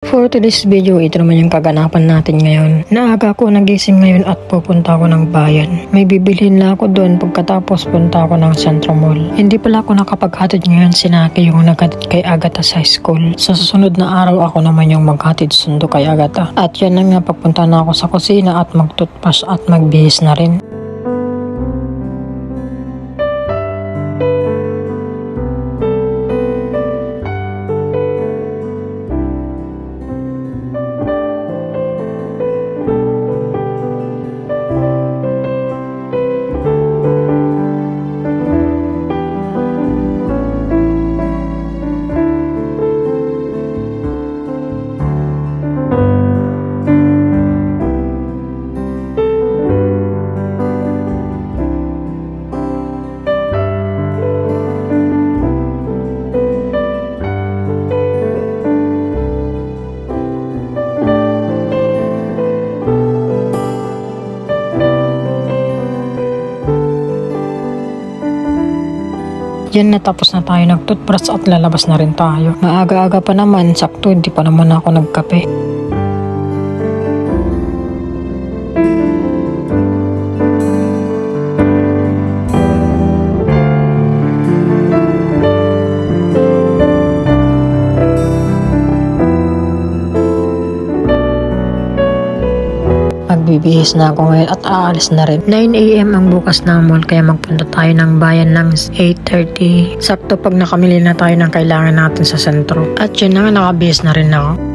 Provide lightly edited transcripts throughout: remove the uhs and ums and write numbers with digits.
For today's video, ito naman yung kaganapan natin ngayon. Naaga ko nagising ngayon at pupunta ako ng bayan. May bibilhin na ako doon pagkatapos punta ako ng Centro Mall. Hindi pala ako nakapaghatid ngayon, sinaki yung naghatid kay Agatha sa school. Sa susunod na araw ako naman yung maghatid sundo kay Agatha. At yan na nga, pagpunta na ako sa kusina at magtutpas at magbihis na rin. Diyan natapos na tayo nagtutbrush at lalabas na rin tayo. Maaga-aga pa naman, sakto hindi pa naman ako nagkape. Magbibihis na ako ngayon at aalis na rin. 9 AM ang bukas na mall kaya magpunta tayo ng bayan ng 8:30. Sakto pag nakamili na tayo ng kailangan natin sa sentro. At yun na nga, nakabihis na rin ako.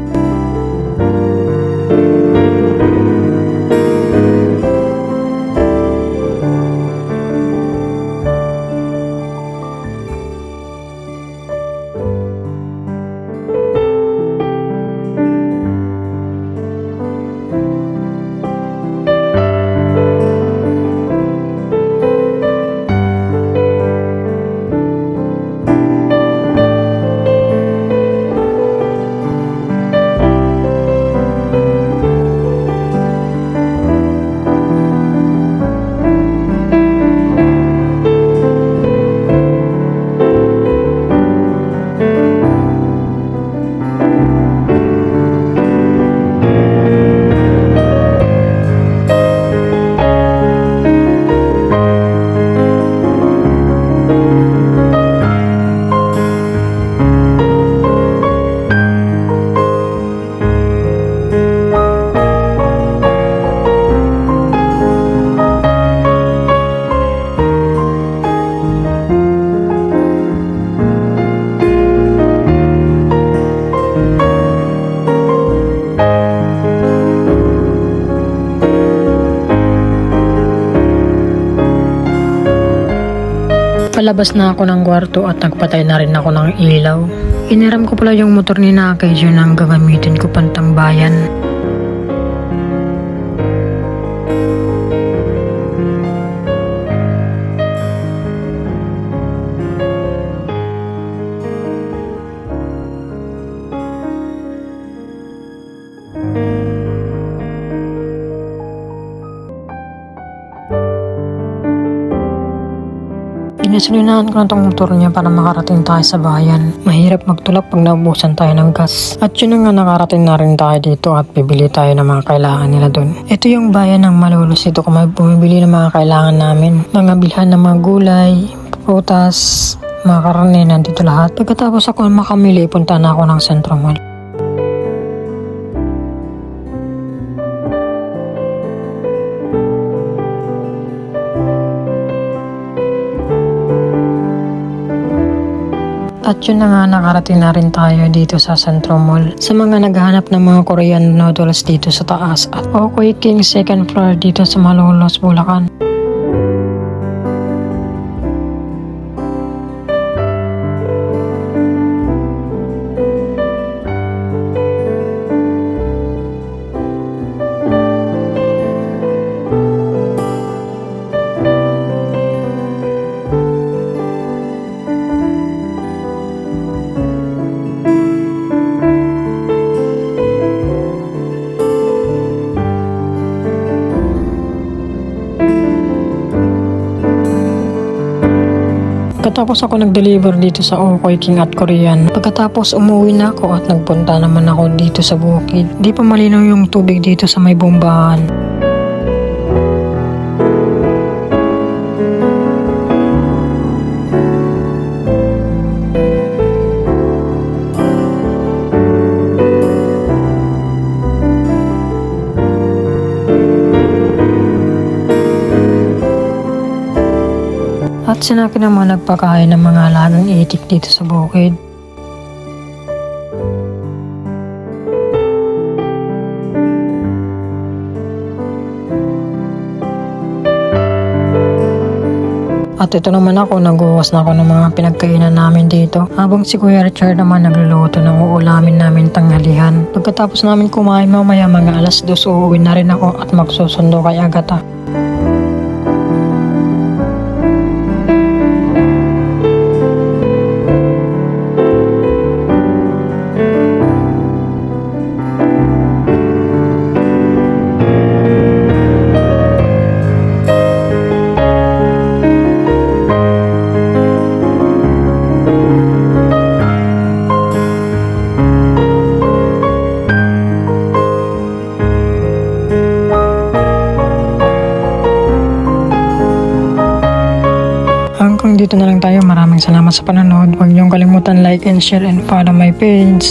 Palabas na ako ng kwarto at nagpatay na rin ako ng ilaw. Iniram ko pala yung motor ni Nakay dyan ang gagamitin ko pantang bayan. Inasulinahan ko na itong motor niya para makarating tayo sa bayan. Mahirap magtulak pag naubusan tayo ng gas. At yun na nga, nakarating na rin tayo dito at bibili tayo ng mga kailangan nila dun. Ito yung bayan ng Malolos. Ito kung may bumibili ng mga kailangan namin. Mga bilhan ng mga gulay, prutas, mga karne, nandito lahat. Pagkatapos ako makamili, punta na ako ng Centro Mall. At yun na nga, nakarating na rin tayo dito sa Centro Mall. Sa mga naghahanap ng mga Korean noodles dito sa taas at Okoy King second floor dito sa Malolos, Bulacan. Pagkatapos ako nag-deliver dito sa Okoy King at Korean. Pagkatapos umuwi na ako at nagpunta naman ako dito sa bukid. Di pa malinaw yung tubig dito sa may bombahan. At sinakin naman nagpakain ng mga alagang itik dito sa bukid. At ito naman ako, naguwas na ako ng mga pinagkainan namin dito. Habang si Kuya Richard naman nagluluto ng uulamin namin tanghalihan. Pagkatapos namin kumain mamaya mga 2:00, uuwi na rin ako at magsusundo kay Agatha. Hanggang dito na lang tayo. Maraming salamat sa panonood. Huwag niyong kalimutan like and share and follow my page.